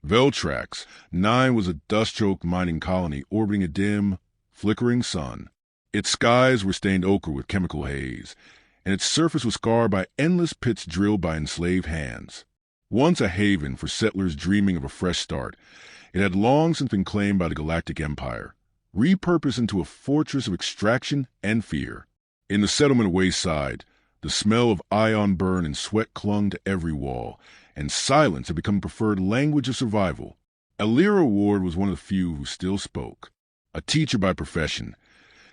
Veltrax 9 was a dust-choked mining colony orbiting a dim, flickering sun. Its skies were stained ochre with chemical haze, and its surface was scarred by endless pits drilled by enslaved hands. Once a haven for settlers dreaming of a fresh start, it had long since been claimed by the Galactic Empire, repurposed into a fortress of extraction and fear. In the settlement wayside, the smell of ion burn and sweat clung to every wall, and silence had become the preferred language of survival. Alira Ward was one of the few who still spoke. A teacher by profession,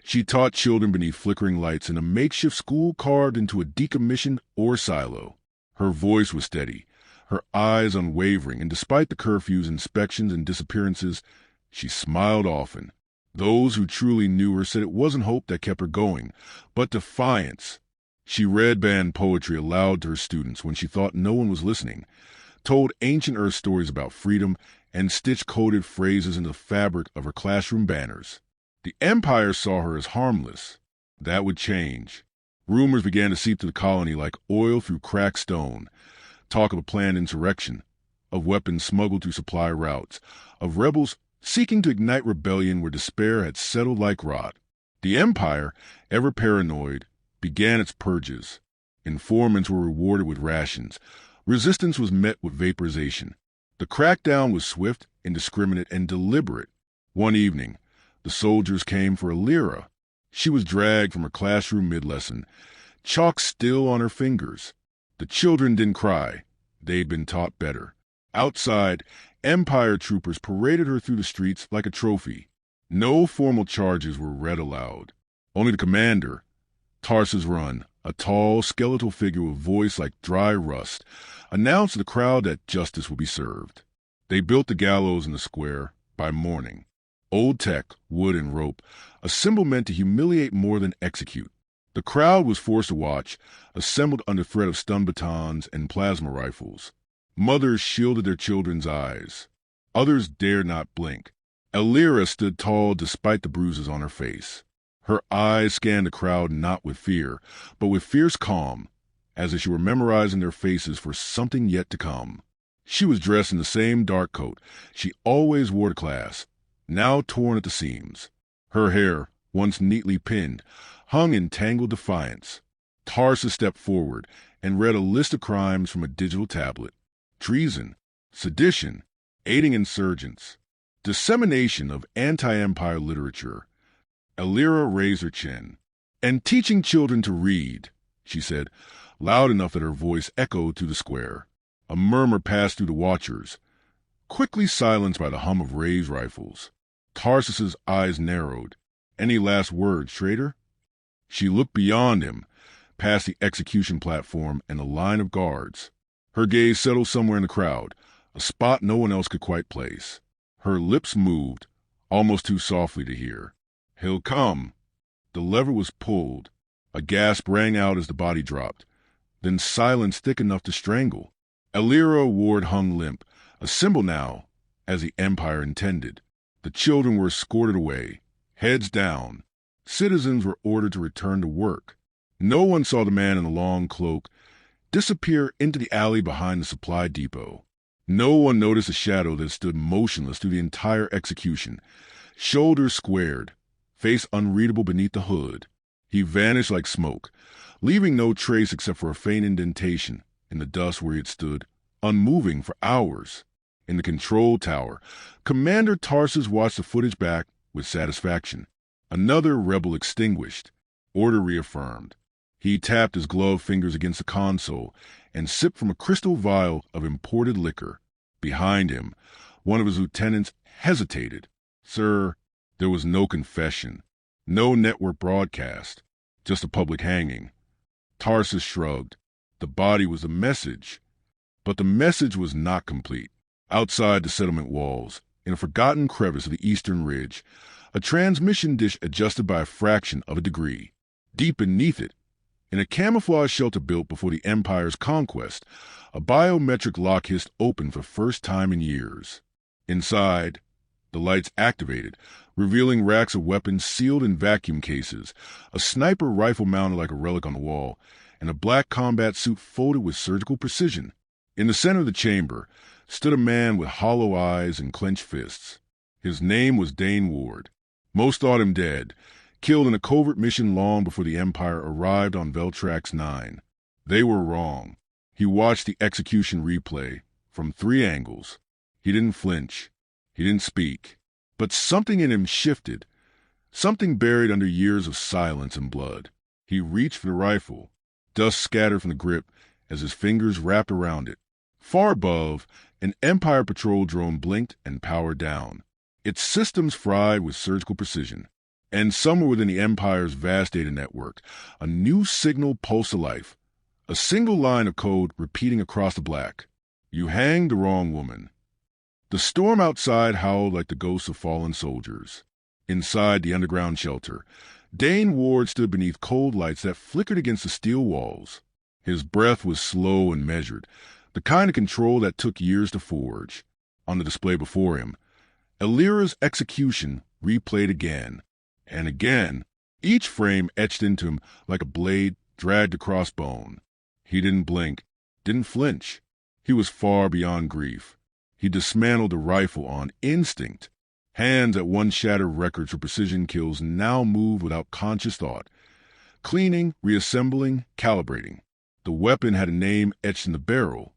she taught children beneath flickering lights in a makeshift school carved into a decommissioned ore silo. Her voice was steady, her eyes unwavering, and despite the curfews, inspections, and disappearances, she smiled often. Those who truly knew her said it wasn't hope that kept her going, but defiance. She read banned poetry aloud to her students when she thought no one was listening, told ancient Earth stories about freedom, and stitched coded phrases into the fabric of her classroom banners. The Empire saw her as harmless. That would change. Rumors began to seep through the colony like oil through cracked stone. Talk of a planned insurrection, of weapons smuggled through supply routes, of rebels seeking to ignite rebellion where despair had settled like rot. The Empire, ever paranoid, began its purges. Informants were rewarded with rations. Resistance was met with vaporization. The crackdown was swift, indiscriminate, and deliberate. One evening, the soldiers came for Alira. She was dragged from her classroom mid-lesson, chalk still on her fingers. The children didn't cry. They'd been taught better. Outside, Empire troopers paraded her through the streets like a trophy. No formal charges were read aloud. Only the commander, Tarsus Run, a tall, skeletal figure with voice like dry rust, announced to the crowd that justice would be served. They built the gallows in the square by morning. Old tech, wood and rope, a symbol meant to humiliate more than execute. The crowd was forced to watch, assembled under threat of stun batons and plasma rifles. Mothers shielded their children's eyes. Others dared not blink. Alira stood tall despite the bruises on her face. Her eyes scanned the crowd not with fear, but with fierce calm, as if she were memorizing their faces for something yet to come. She was dressed in the same dark coat she always wore to class, now torn at the seams. Her hair, once neatly pinned, hung in tangled defiance. Tarsus stepped forward and read a list of crimes from a digital tablet. Treason, sedition, aiding insurgents, dissemination of anti-empire literature. Alira raised her chin. And teaching children to read, she said, loud enough that her voice echoed through the square. A murmur passed through the watchers, quickly silenced by the hum of raised rifles. Tarsus's eyes narrowed. Any last words, traitor? She looked beyond him, past the execution platform and the line of guards. Her gaze settled somewhere in the crowd, a spot no one else could quite place. Her lips moved, almost too softly to hear. He'll come. The lever was pulled. A gasp rang out as the body dropped, then silence thick enough to strangle. Alira Ward hung limp, a symbol now, as the Empire intended. The children were escorted away, heads down. Citizens were ordered to return to work. No one saw the man in the long cloak disappear into the alley behind the supply depot. No one noticed a shadow that stood motionless through the entire execution, shoulders squared, face unreadable beneath the hood. He vanished like smoke, leaving no trace except for a faint indentation in the dust where he had stood, unmoving for hours. In the control tower, Commander Tarsus watched the footage back with satisfaction. Another rebel extinguished, order reaffirmed. He tapped his gloved fingers against the console and sipped from a crystal vial of imported liquor. Behind him, one of his lieutenants hesitated. Sir, there was no confession, no network broadcast, just a public hanging. Tarsus shrugged. The body was a message, but the message was not complete. Outside the settlement walls, in a forgotten crevice of the eastern ridge, a transmission dish adjusted by a fraction of a degree. Deep beneath it, in a camouflage shelter built before the Empire's conquest, a biometric lock hissed open for the first time in years. Inside, the lights activated, revealing racks of weapons sealed in vacuum cases, a sniper rifle mounted like a relic on the wall, and a black combat suit folded with surgical precision. In the center of the chamber, stood a man with hollow eyes and clenched fists. His name was Dane Ward. Most thought him dead, killed in a covert mission long before the Empire arrived on Veltrax 9. They were wrong. He watched the execution replay from 3 angles. He didn't flinch. He didn't speak. But something in him shifted, something buried under years of silence and blood. He reached for the rifle. Dust scattered from the grip as his fingers wrapped around it. Far above, an Empire patrol drone blinked and powered down, its systems fried with surgical precision. And somewhere within the Empire's vast data network, a new signal pulsed to life. A single line of code repeating across the black. You hanged the wrong woman. The storm outside howled like the ghosts of fallen soldiers. Inside the underground shelter, Dane Ward stood beneath cold lights that flickered against the steel walls. His breath was slow and measured, the kind of control that took years to forge. On the display before him, Elira's execution replayed again and again, each frame etched into him like a blade dragged across bone. He didn't blink, didn't flinch. He was far beyond grief. He dismantled the rifle on instinct. Hands that once shattered records for precision kills now moved without conscious thought. Cleaning, reassembling, calibrating. The weapon had a name etched in the barrel.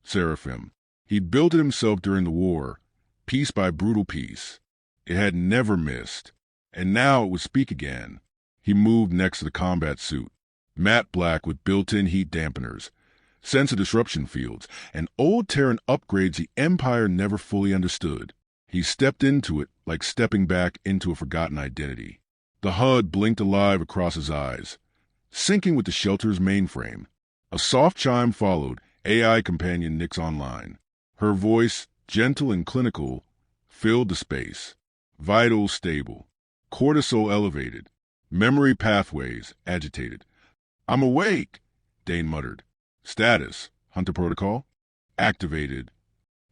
Seraphim. He'd built it himself during the war, piece by brutal piece. It had never missed. And now it would speak again. He moved next to the combat suit. Matte black with built-in heat dampeners, sensor disruption fields, and old Terran upgrades the Empire never fully understood. He stepped into it like stepping back into a forgotten identity. The HUD blinked alive across his eyes, syncing with the shelter's mainframe. A soft chime followed, AI companion Nyx Online. Her voice, gentle and clinical, filled the space. Vitals stable. Cortisol elevated. Memory pathways agitated. "I'm awake," Dane muttered. Status, Hunter Protocol, activated.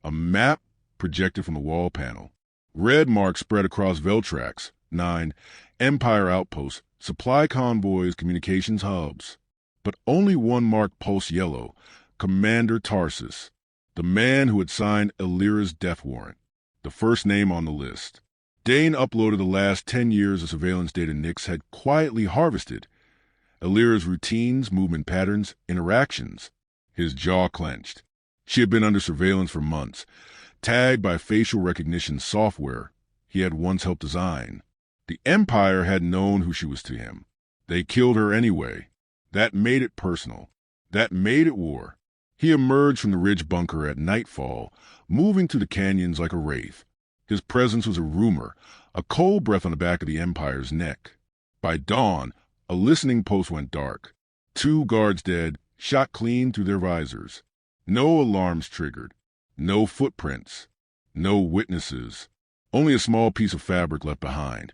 A map projected from the wall panel. Red marks spread across Veltrax 9, Empire outposts, supply convoys, communications hubs. But only one mark pulsed yellow, Commander Tarsus, the man who had signed Elira's death warrant, the first name on the list. Dane uploaded the last 10 years of surveillance data Nyx had quietly harvested. Elira's routines, movement patterns, interactions. His jaw clenched. She had been under surveillance for months, tagged by facial recognition software he had once helped design. The Empire had known who she was to him. They killed her anyway. That made it personal. That made it war. He emerged from the ridge bunker at nightfall, moving through the canyons like a wraith. His presence was a rumor, a cold breath on the back of the Empire's neck. By dawn, a listening post went dark. 2 guards dead, shot clean through their visors. No alarms triggered. No footprints. No witnesses. Only a small piece of fabric left behind.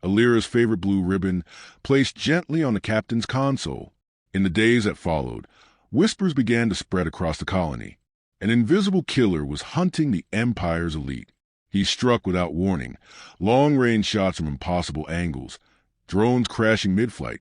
Elira's favorite blue ribbon placed gently on the captain's console. In the days that followed, whispers began to spread across the colony. An invisible killer was hunting the Empire's elite. He struck without warning, long-range shots from impossible angles, drones crashing mid-flight,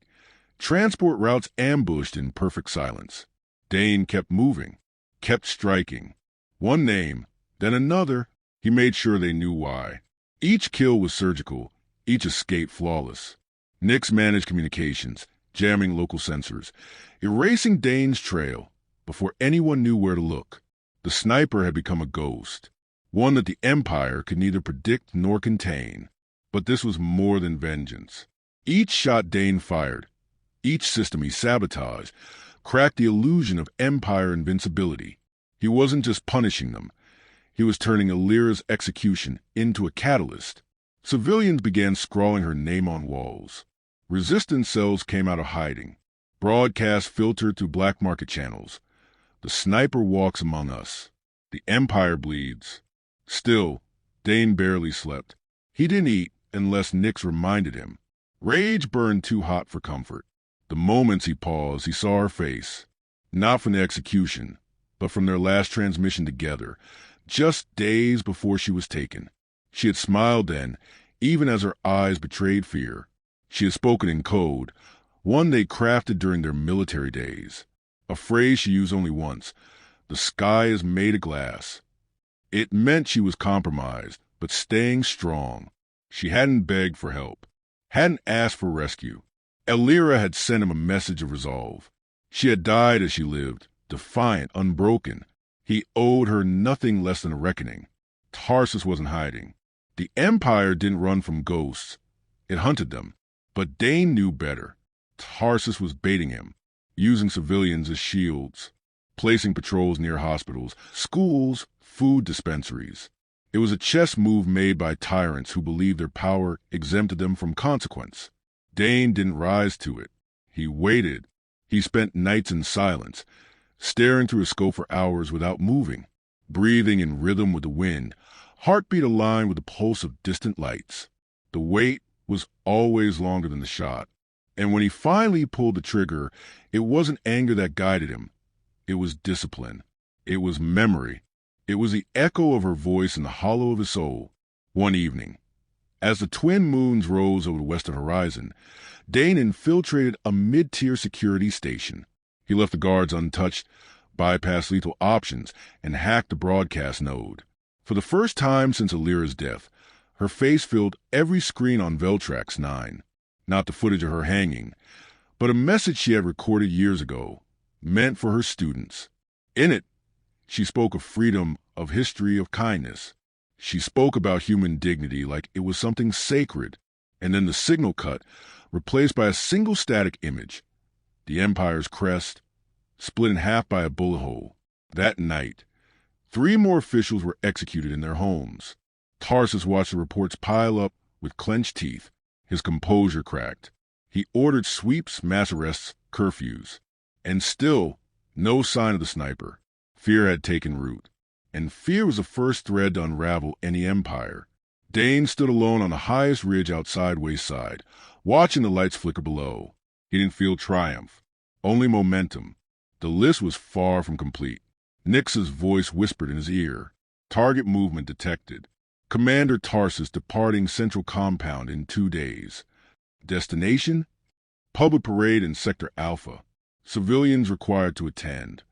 transport routes ambushed in perfect silence. Dane kept moving, kept striking. One name, then another. He made sure they knew why. Each kill was surgical, each escape flawless. Nyx managed communications, jamming local sensors, erasing Dane's trail before anyone knew where to look. The sniper had become a ghost, one that the Empire could neither predict nor contain. But this was more than vengeance. Each shot Dane fired, each system he sabotaged, cracked the illusion of Empire invincibility. He wasn't just punishing them. He was turning Elira's execution into a catalyst. Civilians began scrawling her name on walls. Resistance cells came out of hiding. Broadcasts filtered through black market channels. The sniper walks among us. The Empire bleeds. Still, Dane barely slept. He didn't eat unless Nyx reminded him. Rage burned too hot for comfort. The moments he paused, he saw her face. Not from the execution, but from their last transmission together, just days before she was taken. She had smiled then, even as her eyes betrayed fear. She had spoken in code, one they crafted during their military days. A phrase she used only once. The sky is made of glass. It meant she was compromised, but staying strong. She hadn't begged for help, hadn't asked for rescue. Elira had sent him a message of resolve. She had died as she lived, defiant, unbroken. He owed her nothing less than a reckoning. Tarsus wasn't hiding. The Empire didn't run from ghosts. It hunted them. But Dane knew better. Tarsus was baiting him, using civilians as shields, placing patrols near hospitals, schools, food dispensaries. It was a chess move made by tyrants who believed their power exempted them from consequence. Dane didn't rise to it. He waited. He spent nights in silence, staring through a scope for hours without moving, breathing in rhythm with the wind, heartbeat aligned with the pulse of distant lights. The wait was always longer than the shot, and when he finally pulled the trigger, it wasn't anger that guided him. It was discipline. It was memory. It was the echo of her voice in the hollow of his soul. One evening, as the twin moons rose over the western horizon, Dane infiltrated a mid-tier security station. He left the guards untouched, bypassed lethal options, and hacked the broadcast node. For the first time since Elira's death, her face filled every screen on Veltrax 9. Not the footage of her hanging, but a message she had recorded years ago, meant for her students. In it, she spoke of freedom, of history, of kindness. She spoke about human dignity like it was something sacred, and then the signal cut, replaced by a single static image. The Empire's crest, split in half by a bullet hole. That night, 3 more officials were executed in their homes. Tarsus watched the reports pile up with clenched teeth. His composure cracked. He ordered sweeps, mass arrests, curfews. And still, no sign of the sniper. Fear had taken root. And fear was the first thread to unravel any empire. Dane stood alone on the highest ridge outside Wayside, watching the lights flicker below. He didn't feel triumph, only momentum. The list was far from complete. Nyx's voice whispered in his ear. Target movement detected. Commander Tarsus departing Central Compound in 2 days. Destination? Public parade in Sector Alpha. Civilians required to attend.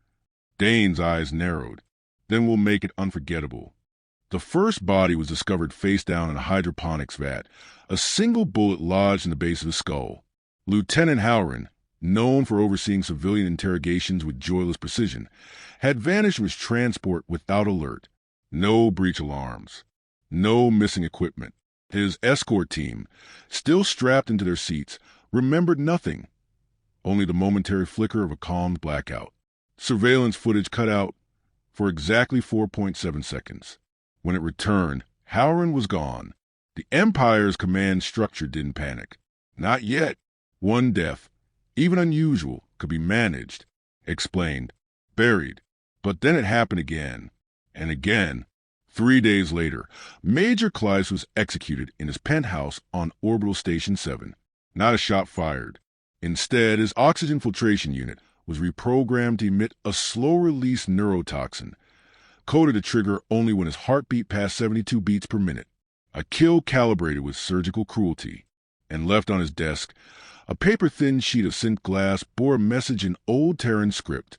Dane's eyes narrowed. Then we'll make it unforgettable. The first body was discovered face down in a hydroponics vat, a single bullet lodged in the base of his skull. Lieutenant Halloran, known for overseeing civilian interrogations with joyless precision, had vanished from his transport without alert. No breach alarms. No missing equipment. His escort team, still strapped into their seats, remembered nothing. Only the momentary flicker of a calmed blackout. Surveillance footage cut out for exactly 4.7 seconds. When it returned, Halloran was gone. The Empire's command structure didn't panic. Not yet. 1 death, even unusual, could be managed, explained, buried. But then it happened again, and again. 3 days later, Major Clive was executed in his penthouse on Orbital Station 7. Not a shot fired. Instead, his oxygen filtration unit was reprogrammed to emit a slow-release neurotoxin, coded to trigger only when his heartbeat passed 72 beats per minute. A kill calibrated with surgical cruelty. And left on his desk, a paper-thin sheet of synth glass bore a message in Old Terran script.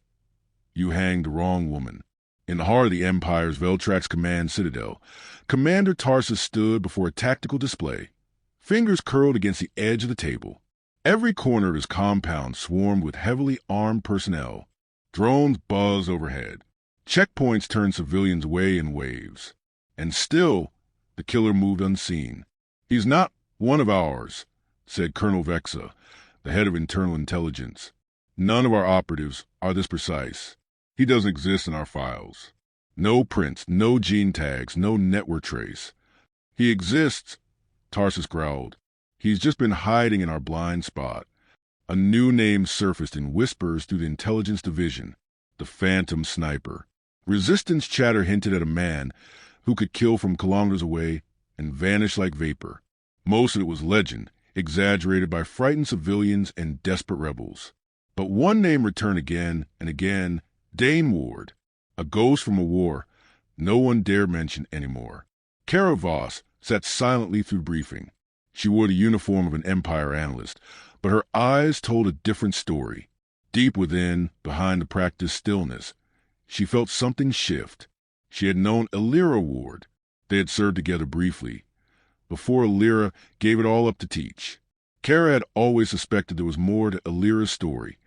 You hanged the wrong woman. In the heart of the Empire's Veltrax Command Citadel, Commander Tarsus stood before a tactical display, fingers curled against the edge of the table. Every corner of his compound swarmed with heavily armed personnel. Drones buzzed overhead. Checkpoints turned civilians away in waves. And still, the killer moved unseen. He's not one of ours, said Colonel Vexa, the head of internal intelligence. None of our operatives are this precise. He doesn't exist in our files. No prints, no gene tags, no network trace. He exists, Tarsus growled. He's just been hiding in our blind spot. A new name surfaced in whispers through the intelligence division, the Phantom Sniper. Resistance chatter hinted at a man who could kill from kilometers away and vanish like vapor. Most of it was legend, exaggerated by frightened civilians and desperate rebels. But one name returned again and again, Dane Ward, a ghost from a war no one dare mention anymore. Kara Voss sat silently through briefing. She wore the uniform of an Empire analyst, but her eyes told a different story. Deep within, behind the practiced stillness, she felt something shift. She had known Illyra Ward. They had served together briefly, before Illyra gave it all up to teach. Kara had always suspected there was more to Illyra's story.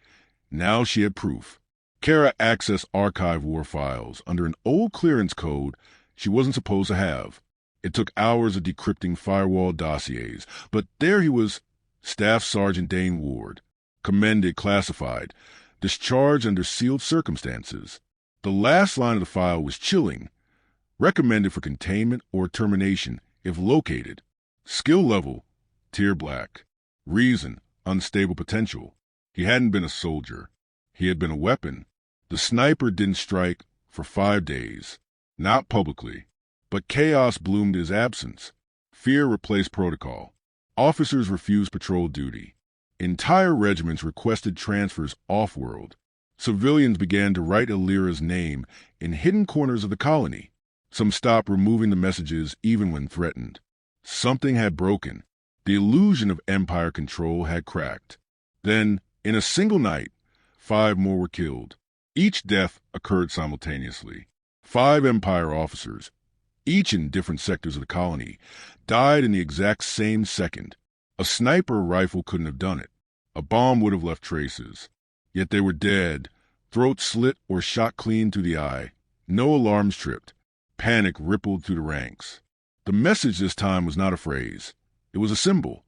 Now she had proof. Kara accessed archive war files under an old clearance code she wasn't supposed to have. It took hours of decrypting firewall dossiers, but there he was, Staff Sergeant Dane Ward, commended classified, discharged under sealed circumstances. The last line of the file was chilling. Recommended for containment or termination if located. Skill level, tier black. Reason, unstable potential. He hadn't been a soldier. He had been a weapon. The sniper didn't strike for 5 days. Not publicly. But chaos bloomed his absence. Fear replaced protocol. Officers refused patrol duty. Entire regiments requested transfers off-world. Civilians began to write Illyra's name in hidden corners of the colony. Some stopped removing the messages even when threatened. Something had broken. The illusion of Empire control had cracked. Then, in a single night, 5 more were killed. Each death occurred simultaneously. 5 Empire officers, each in different sectors of the colony, died in the exact same second. A sniper rifle couldn't have done it. A bomb would have left traces. Yet they were dead, throats slit or shot clean through the eye. No alarms tripped. Panic rippled through the ranks. The message this time was not a phrase. It was a symbol.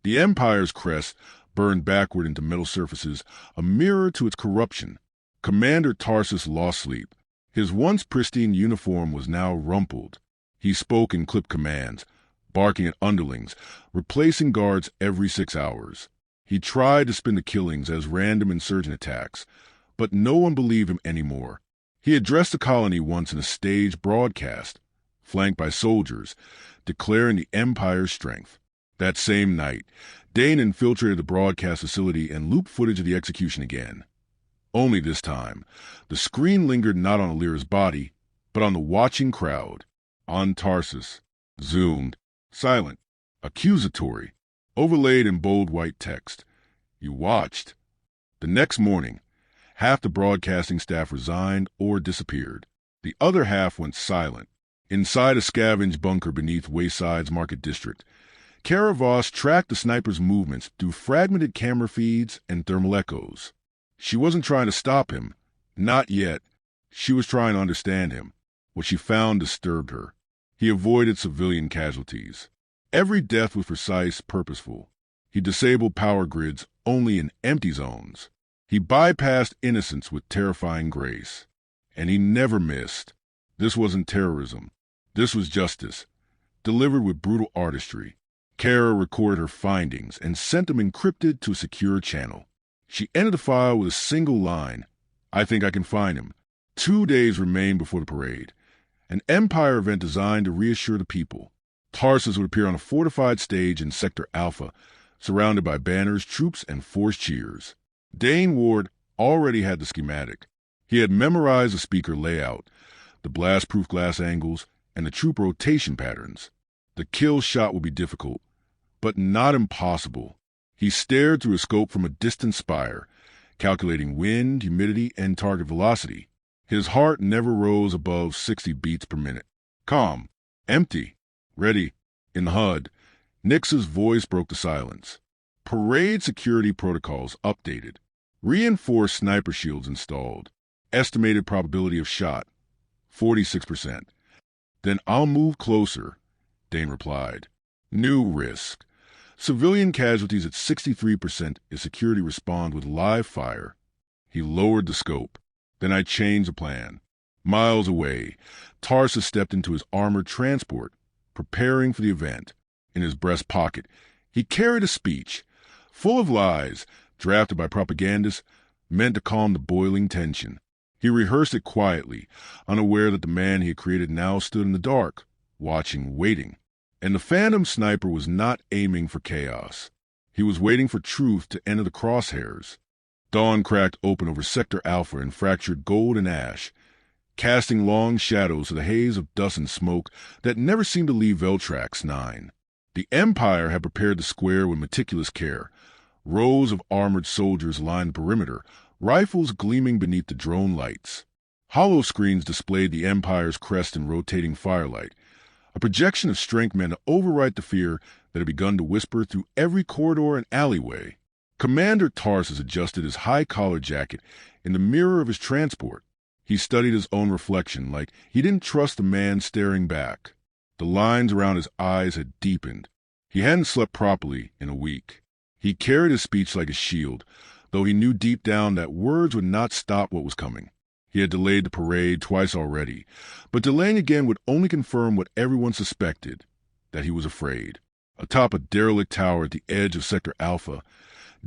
The Empire's crest burned backward into metal surfaces, a mirror to its corruption. Commander Tarsus lost sleep. His once pristine uniform was now rumpled. He spoke in clipped commands, barking at underlings, replacing guards every 6 hours. He tried to spin the killings as random insurgent attacks, but no one believed him anymore. He addressed the colony once in a staged broadcast, flanked by soldiers, declaring the Empire's strength. That same night, Dane infiltrated the broadcast facility and looped footage of the execution again. Only this time, the screen lingered not on Illyra's body, but on the watching crowd. On Tarsus, zoomed, silent, accusatory, overlaid in bold white text. You watched. The next morning, half the broadcasting staff resigned or disappeared. The other half went silent. Inside a scavenge bunker beneath Wayside's Market District, Kara Voss tracked the sniper's movements through fragmented camera feeds and thermal echoes. She wasn't trying to stop him. Not yet. She was trying to understand him. What she found disturbed her. He avoided civilian casualties. Every death was precise, purposeful. He disabled power grids only in empty zones. He bypassed innocence with terrifying grace. And he never missed. This wasn't terrorism. This was justice, delivered with brutal artistry. Kara recorded her findings and sent them encrypted to a secure channel. She ended the file with a single line. I think I can find him. 2 days remained before the parade. An Empire event designed to reassure the people. Tarsus would appear on a fortified stage in Sector Alpha, surrounded by banners, troops, and forced cheers. Dane Ward already had the schematic. He had memorized the speaker layout, the blast-proof glass angles, and the troop rotation patterns. The kill shot would be difficult, but not impossible. He stared through a scope from a distant spire, calculating wind, humidity, and target velocity. His heart never rose above 60 beats per minute. Calm, empty, ready. In the HUD, Nix's voice broke the silence. Parade security protocols updated. Reinforced sniper shields installed. Estimated probability of shot, 46%. Then I'll move closer, Dane replied. New risk. Civilian casualties at 63% if security respond with live fire. He lowered the scope. Then I changed the plan. Miles away, Tarsus stepped into his armored transport, preparing for the event. In his breast pocket, he carried a speech, full of lies, drafted by propagandists, meant to calm the boiling tension. He rehearsed it quietly, unaware that the man he had created now stood in the dark, watching, waiting. And the phantom sniper was not aiming for chaos. He was waiting for truth to enter the crosshairs. Dawn cracked open over Sector Alpha and fractured gold and ash, casting long shadows to the haze of dust and smoke that never seemed to leave Veltrax 9. The Empire had prepared the square with meticulous care. Rows of armored soldiers lined the perimeter, rifles gleaming beneath the drone lights. Hollow screens displayed the Empire's crest in rotating firelight, a projection of strength meant to overwrite the fear that had begun to whisper through every corridor and alleyway. Commander Tarsus adjusted his high-collar jacket in the mirror of his transport. He studied his own reflection like he didn't trust the man staring back. The lines around his eyes had deepened. He hadn't slept properly in a week. He carried his speech like a shield, though he knew deep down that words would not stop what was coming. He had delayed the parade twice already, but delaying again would only confirm what everyone suspected, that he was afraid. Atop a derelict tower at the edge of Sector Alpha,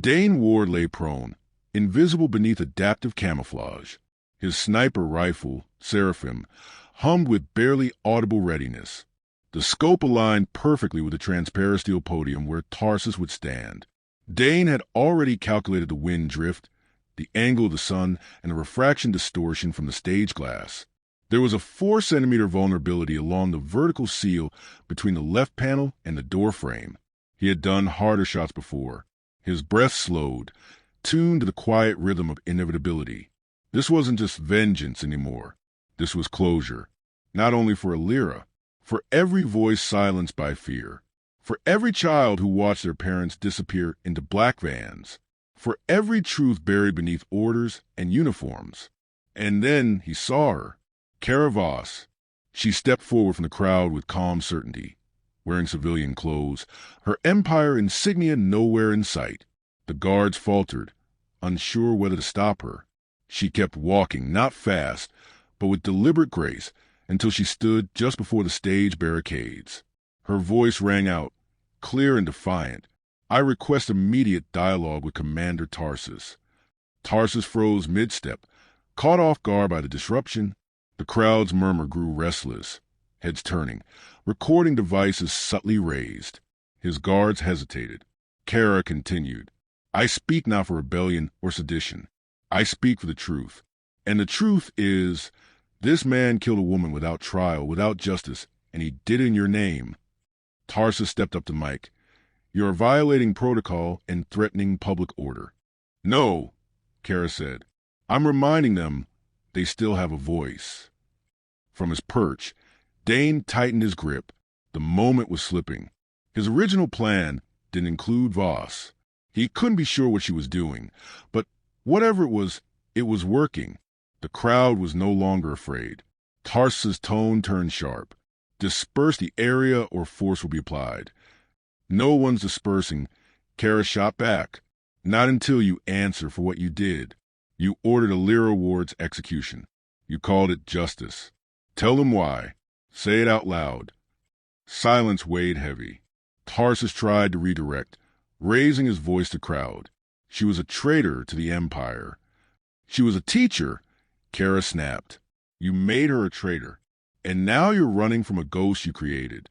Dane Ward lay prone, invisible beneath adaptive camouflage. His sniper rifle, Seraphim, hummed with barely audible readiness. The scope aligned perfectly with the transparent steel podium where Tarsus would stand. Dane had already calculated the wind drift, the angle of the sun, and the refraction distortion from the stage glass. There was a 4-centimeter vulnerability along the vertical seal between the left panel and the door frame. He had done harder shots before. His breath slowed, tuned to the quiet rhythm of inevitability. This wasn't just vengeance anymore. This was closure. Not only for Alira, for every voice silenced by fear. For every child who watched their parents disappear into black vans. For every truth buried beneath orders and uniforms. And then he saw her, Kara Voss. She stepped forward from the crowd with calm certainty, wearing civilian clothes, her Empire insignia nowhere in sight. The guards faltered, unsure whether to stop her. She kept walking, not fast, but with deliberate grace, until she stood just before the stage barricades. Her voice rang out, clear and defiant. I request immediate dialogue with Commander Tarsus. Tarsus froze mid-step, caught off guard by the disruption. The crowd's murmur grew restless, heads turning, recording devices subtly raised. His guards hesitated. Kara continued, I speak not for rebellion or sedition. I speak for the truth. And the truth is, this man killed a woman without trial, without justice, and he did it in your name. Tarsus stepped up to Mike. You're violating protocol and threatening public order. No, Kara said. I'm reminding them they still have a voice. From his perch, Dane tightened his grip. The moment was slipping. His original plan didn't include Voss. He couldn't be sure what she was doing, but whatever it was working. The crowd was no longer afraid. Tarsus's tone turned sharp. Disperse the area or force will be applied. No one's dispersing. Kara shot back. Not until you answer for what you did. You ordered Alira Ward's execution. You called it justice. Tell them why. Say it out loud. Silence weighed heavy. Tarsus tried to redirect, raising his voice to crowd. She was a traitor to the Empire. She was a teacher. Kara snapped. You made her a traitor. And now you're running from a ghost you created.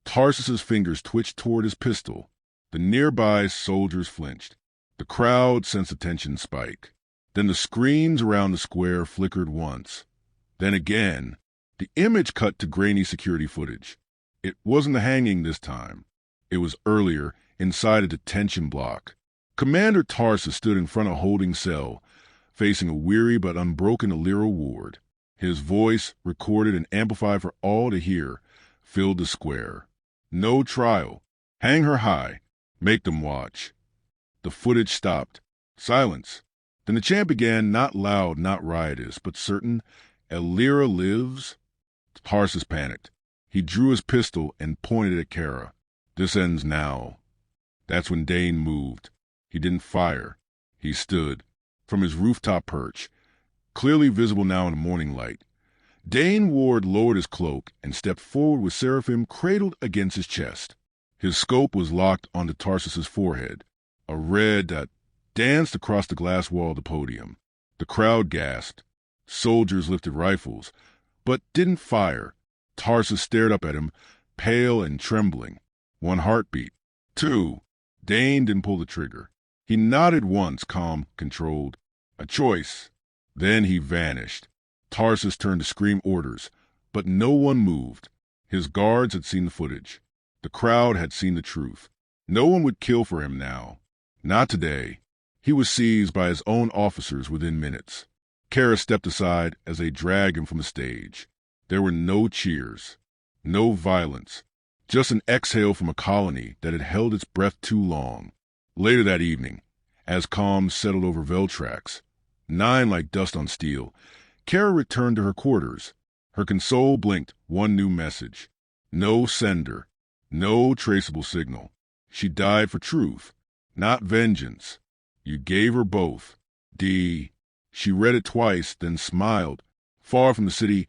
Tarsus's fingers twitched toward his pistol. The nearby soldiers flinched. The crowd sensed the tension spike. Then the screens around the square flickered once. Then again. The image cut to grainy security footage. It wasn't the hanging this time. It was earlier, inside a detention block. Commander Tarsus stood in front of a holding cell, facing a weary but unbroken Alira Ward. His voice, recorded and amplified for all to hear, filled the square. No trial. Hang her high. Make them watch. The footage stopped. Silence. Then the chant began, not loud, not riotous, but certain. Alira lives. Tarsus panicked. He drew his pistol and pointed at Kara. This ends now. That's when Dane moved. He didn't fire. He stood. From his rooftop perch, clearly visible now in the morning light, Dane Ward lowered his cloak and stepped forward with Seraphim cradled against his chest. His scope was locked onto Tarsus's forehead, a red that danced across the glass wall of the podium. The crowd gasped. Soldiers lifted rifles, but didn't fire. Tarsus stared up at him, pale and trembling. 1 heartbeat. 2. Dane didn't pull the trigger. He nodded once, calm, controlled. A choice. Then he vanished. Tarsus turned to scream orders, but no one moved. His guards had seen the footage. The crowd had seen the truth. No one would kill for him now. Not today. He was seized by his own officers within minutes. Kara stepped aside as they dragged him from the stage. There were no cheers, no violence, just an exhale from a colony that had held its breath too long. Later that evening, as calm settled over Veltrax, 9 like dust on steel, Kara returned to her quarters. Her console blinked one new message. No sender, no traceable signal. She died for truth, not vengeance. You gave her both. D. She read it twice, then smiled. Far from the city,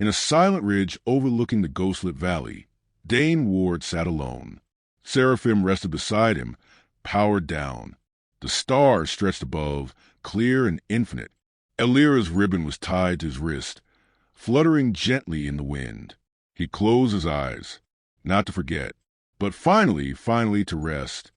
in a silent ridge overlooking the ghostlit valley, Dane Ward sat alone. Seraphim rested beside him, powered down. The stars stretched above, clear and infinite. Elira's ribbon was tied to his wrist, fluttering gently in the wind. He closed his eyes, not to forget, but finally to rest.